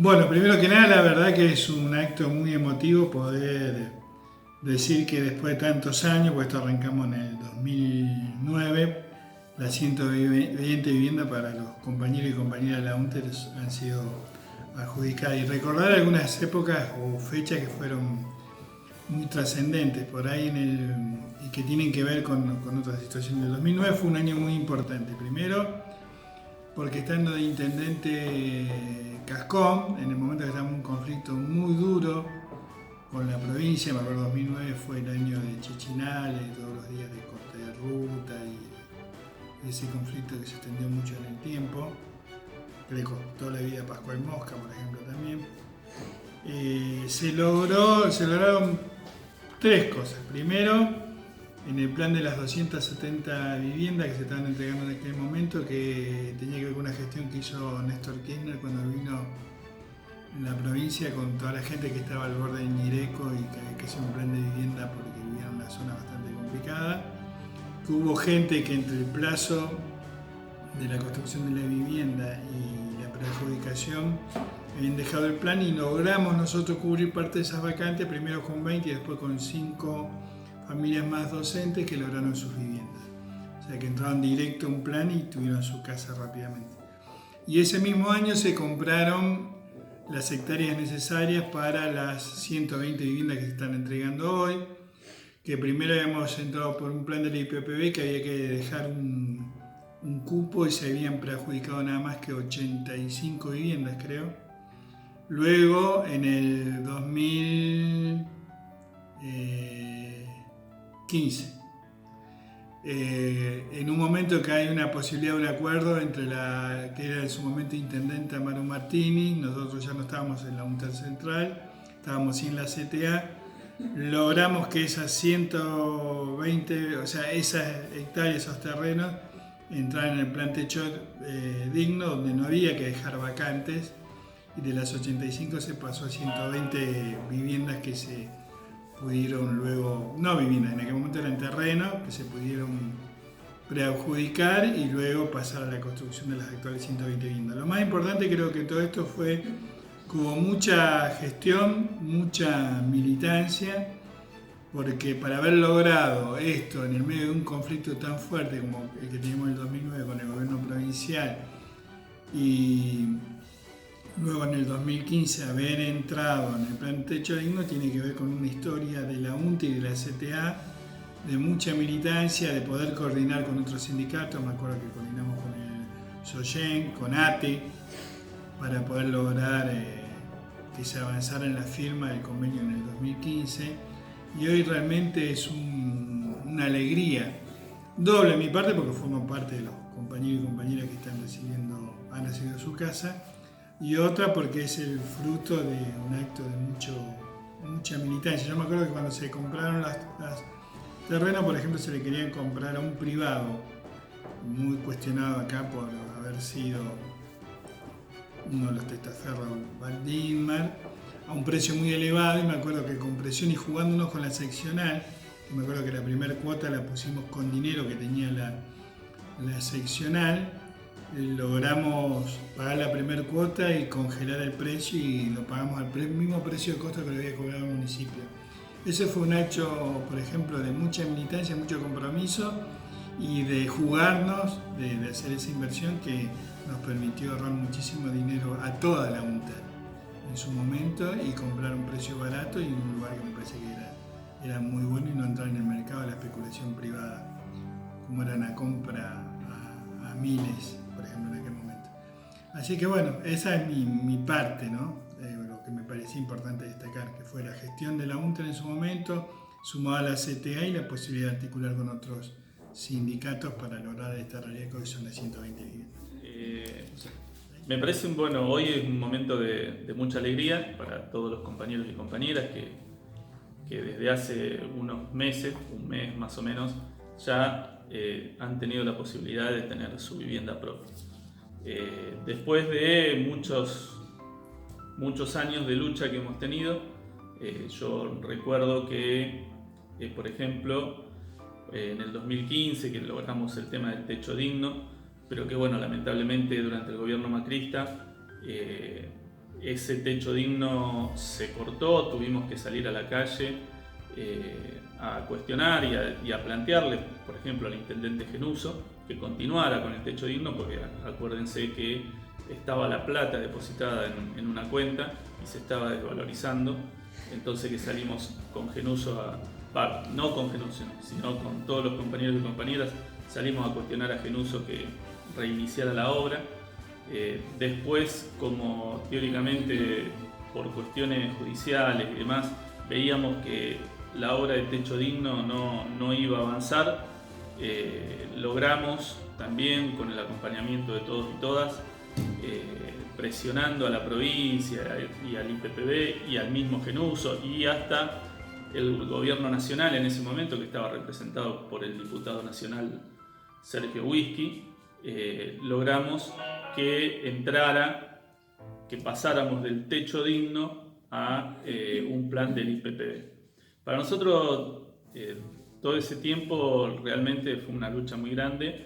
Bueno, primero que nada, la verdad que es un acto muy emotivo poder decir que después de tantos años, pues esto arrancamos en el 2009, las 120 viviendas para los compañeros y compañeras de la UNTER han sido adjudicadas y recordar algunas épocas o fechas que fueron muy trascendentes por ahí y que tienen que ver con otras situaciones. El 2009 fue un año muy importante. Primero, porque estando de intendente Cascón, en el momento que estábamos en un conflicto muy duro con la provincia, me acuerdo 2009 fue el año de Chechinales, todos los días de corte de ruta y ese conflicto que se extendió mucho en el tiempo, que le costó la vida a Pascual Mosca, por ejemplo, también. Se lograron tres cosas. Primero, en el plan de las 270 viviendas que se estaban entregando en aquel momento, que tenía que ver con una gestión que hizo Néstor Kirchner cuando vino en la provincia con toda la gente que estaba al borde del Ñireco y que había que hacer un plan de vivienda porque vivía en una zona bastante complicada. Que hubo gente que entre el plazo de la construcción de la vivienda y la preadjudicación habían dejado el plan y logramos nosotros cubrir parte de esas vacantes, primero con 20 y después con 5 familias más docentes que lograron sus viviendas. O sea que entraron directo a un plan y tuvieron su casa rápidamente. Y ese mismo año se compraron las hectáreas necesarias para las 120 viviendas que se están entregando hoy, que primero habíamos entrado por un plan de la IPPB que había que dejar un cupo y se habían preadjudicado nada más que 85 viviendas, creo. Luego, en el 2015, en un momento que hay una posibilidad de un acuerdo entre la que era en su momento intendente Amaro Martini, nosotros ya no estábamos en la UNTER Central, estábamos sin la CTA, logramos que esas 120, o sea, esas hectáreas, esos terrenos, entraran en el plan techo digno, donde no había que dejar vacantes, y de las 85 se pasó a 120 viviendas que se pudieron luego, no viviendas, en aquel momento eran terrenos que se pudieron preadjudicar y luego pasar a la construcción de las actuales 120 viviendas. Lo más importante creo que todo esto fue que hubo mucha gestión, mucha militancia, porque para haber logrado esto en el medio de un conflicto tan fuerte como el que teníamos en el 2009 con el gobierno provincial y luego en el 2015 haber entrado en el plan Techo Digno tiene que ver con una historia de la UNTE y de la CTA, de mucha militancia, de poder coordinar con otros sindicatos. Me acuerdo que coordinamos con el SOYEN, con ATE, para poder lograr que se avanzara en la firma del convenio en el 2015. Y hoy realmente es una alegría doble de mi parte porque formo parte de los compañeros y compañeras que han recibido su casa, y otra porque es el fruto de un acto de mucha militancia. Yo me acuerdo que cuando se compraron las terrenos, por ejemplo, se le querían comprar a un privado, muy cuestionado acá por haber sido uno de los testaferros Valdimar, a un precio muy elevado, y me acuerdo que con presión y jugándonos con la seccional, me acuerdo que la primera cuota la pusimos con dinero que tenía la seccional, logramos pagar la primera cuota y congelar el precio y lo pagamos al mismo precio de costo que le había cobrado el municipio. Ese fue un hecho, por ejemplo, de mucha militancia, mucho compromiso y de jugarnos, de hacer esa inversión que nos permitió ahorrar muchísimo dinero a toda la UNTER en su momento y comprar a un precio barato y en un lugar que me parece que era muy bueno y no entrar en el mercado de la especulación privada, como era una compra a miles, por ejemplo, en aquel momento. Así que bueno, esa es mi parte, ¿no? Lo que me parecía importante destacar, que fue la gestión de la UNTER en su momento, sumada a la CTA y la posibilidad de articular con otros sindicatos para lograr esta realidad que hoy son las 120 viviendas. Me parece bueno, hoy es un momento de mucha alegría para todos los compañeros y compañeras que desde hace unos meses, un mes más o menos, ya han tenido la posibilidad de tener su vivienda propia. Después de muchos años de lucha que hemos tenido, yo recuerdo que, por ejemplo, en el 2015 que logramos el tema del techo digno, pero que bueno, lamentablemente durante el gobierno macrista ese techo digno se cortó, tuvimos que salir a la calle a cuestionar y a plantearle, por ejemplo, al intendente Genuso, que continuara con el techo digno, porque acuérdense que estaba la plata depositada en una cuenta y se estaba desvalorizando. Entonces que salimos con Genuso no con Genuso, sino con todos los compañeros y compañeras, salimos a cuestionar a Genuso que reiniciara la obra. Después, como teóricamente por cuestiones judiciales y demás, veíamos que la obra de techo digno no iba a avanzar, logramos también, con el acompañamiento de todos y todas, presionando a la provincia y al IPPB y al mismo Genuso y hasta el gobierno nacional en ese momento, que estaba representado por el diputado nacional Sergio Whisky, logramos que pasáramos del techo digno a un plan del IPPB. Para nosotros todo ese tiempo realmente fue una lucha muy grande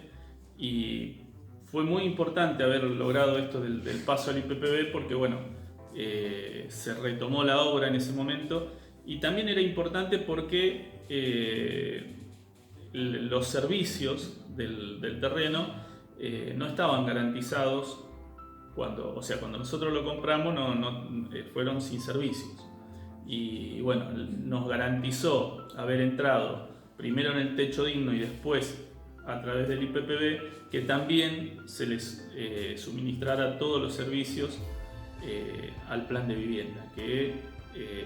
y fue muy importante haber logrado esto del paso al IPPB porque bueno, se retomó la obra en ese momento y también era importante porque los servicios del terreno no estaban garantizados cuando nosotros lo compramos, fueron sin servicios. Y bueno, nos garantizó haber entrado primero en el techo digno y después a través del IPPB que también se les suministrara todos los servicios al plan de vivienda, que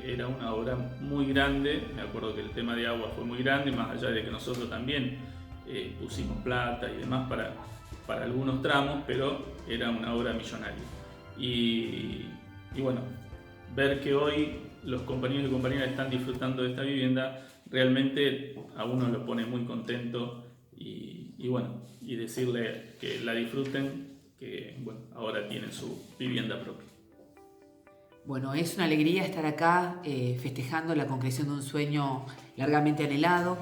era una obra muy grande. Me acuerdo que el tema de agua fue muy grande, más allá de que nosotros también pusimos plata y demás para algunos tramos, pero era una obra millonaria. Y bueno, ver que hoy los compañeros y compañeras están disfrutando de esta vivienda realmente a uno lo pone muy contento y decirle que la disfruten, que bueno, ahora tienen su vivienda propia. Bueno, es una alegría estar acá festejando la concreción de un sueño largamente anhelado.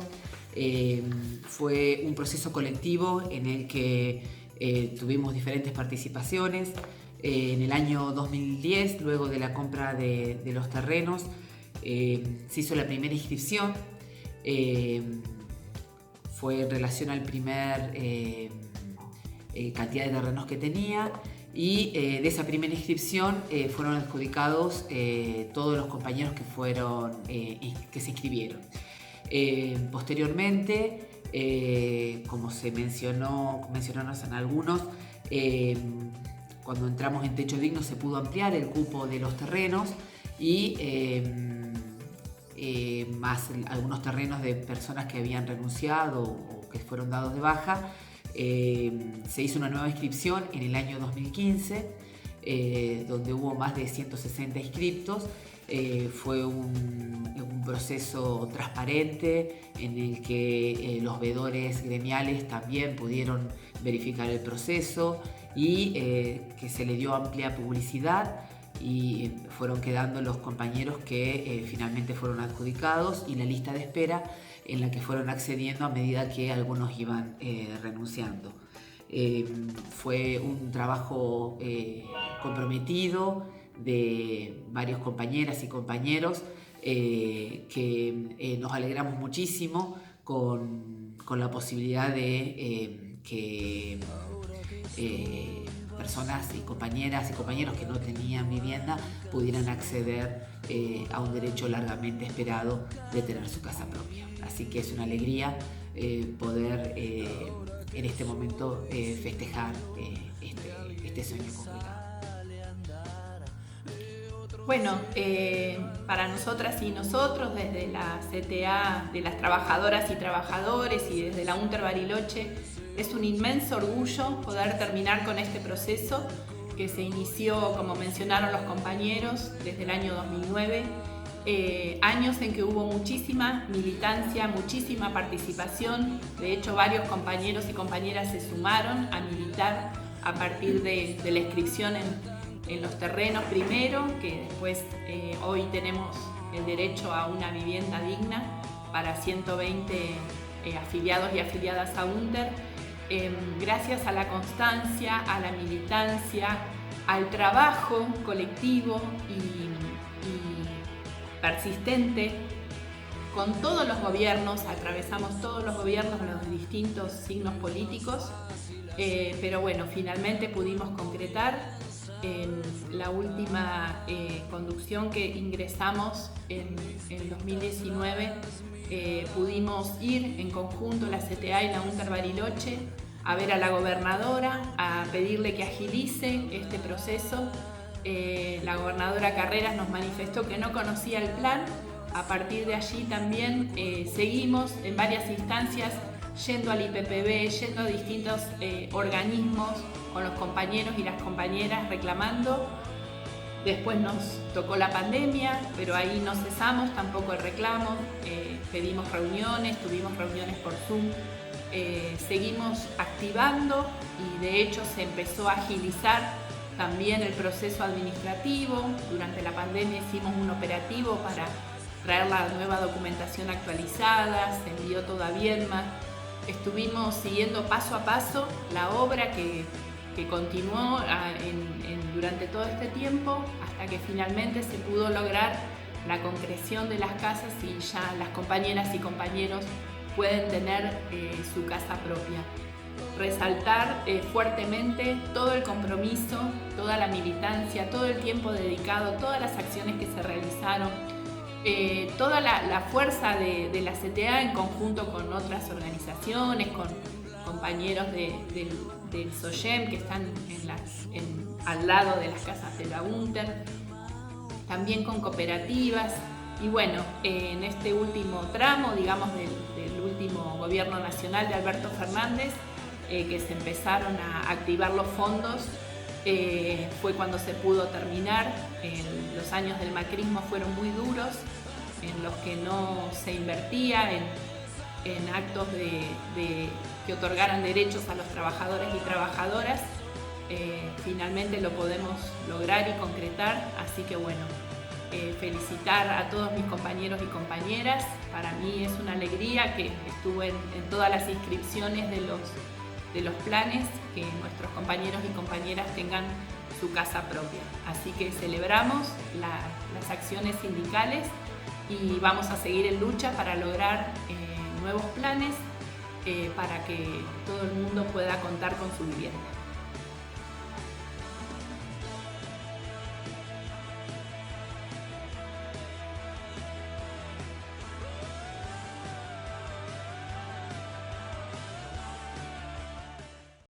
Fue un proceso colectivo en el que tuvimos diferentes participaciones. En el año 2010, luego de la compra de los terrenos, se hizo la primera inscripción. Fue en relación al primer cantidad de terrenos que tenía y de esa primera inscripción fueron adjudicados todos los compañeros que se inscribieron. Posteriormente, como mencionaron en algunos, cuando entramos en techo digno se pudo ampliar el cupo de los terrenos y más algunos terrenos de personas que habían renunciado o que fueron dados de baja. Se hizo una nueva inscripción en el año 2015, donde hubo más de 160 inscriptos. Fue un proceso transparente en el que los veedores gremiales también pudieron verificar el proceso y que se le dio amplia publicidad y fueron quedando los compañeros que finalmente fueron adjudicados y la lista de espera en la que fueron accediendo a medida que algunos iban renunciando. Fue un trabajo comprometido de varios compañeras y compañeros que nos alegramos muchísimo con la posibilidad de que personas y compañeras y compañeros que no tenían vivienda pudieran acceder a un derecho largamente esperado de tener su casa propia. Así que es una alegría poder en este momento festejar este sueño concretado. Bueno, para nosotras y nosotros, desde la CTA de las trabajadoras y trabajadores y desde la UNTER Bariloche, es un inmenso orgullo poder terminar con este proceso que se inició, como mencionaron los compañeros, desde el año 2009. Años en que hubo muchísima militancia, muchísima participación. De hecho, varios compañeros y compañeras se sumaron a militar a partir de la inscripción en los terrenos primero, que después hoy tenemos el derecho a una vivienda digna para 120 afiliados y afiliadas a UNTER. Gracias a la constancia, a la militancia, al trabajo colectivo y persistente con todos los gobiernos. Atravesamos todos los gobiernos, los distintos signos políticos, pero bueno, finalmente pudimos concretar. En la última conducción que ingresamos en 2019, pudimos ir en conjunto la CTA y la UNTER Bariloche a ver a la gobernadora, a pedirle que agilice este proceso. La gobernadora Carreras nos manifestó que no conocía el plan. A partir de allí también seguimos en varias instancias yendo al IPPB, yendo a distintos organismos con los compañeros y las compañeras reclamando. Después nos tocó la pandemia, pero ahí no cesamos tampoco el reclamo. Pedimos reuniones, tuvimos reuniones por Zoom. Seguimos activando y de hecho se empezó a agilizar también el proceso administrativo. Durante la pandemia hicimos un operativo para traer la nueva documentación actualizada, se envió todo a Viedma. Estuvimos siguiendo paso a paso la obra que continuó durante todo este tiempo hasta que finalmente se pudo lograr la concreción de las casas y ya las compañeras y compañeros pueden tener su casa propia. Resaltar fuertemente todo el compromiso, toda la militancia, todo el tiempo dedicado, todas las acciones que se realizaron, toda la fuerza de la CTA en conjunto con otras organizaciones, con compañeros del SOGEM que están al lado de las casas de la UNTER, también con cooperativas. Y bueno, en este último tramo, digamos, del último gobierno nacional de Alberto Fernández, que se empezaron a activar los fondos, fue cuando se pudo terminar. Los años del macrismo fueron muy duros, en los que no se invertía en actos que otorgaran derechos a los trabajadores y trabajadoras. Finalmente lo podemos lograr y concretar, así que bueno, felicitar a todos mis compañeros y compañeras. Para mí es una alegría que estuve en todas las inscripciones de los planes, que nuestros compañeros y compañeras tengan su casa propia. Así que celebramos las acciones sindicales y vamos a seguir en lucha para lograr nuevos planes para que todo el mundo pueda contar con su vivienda.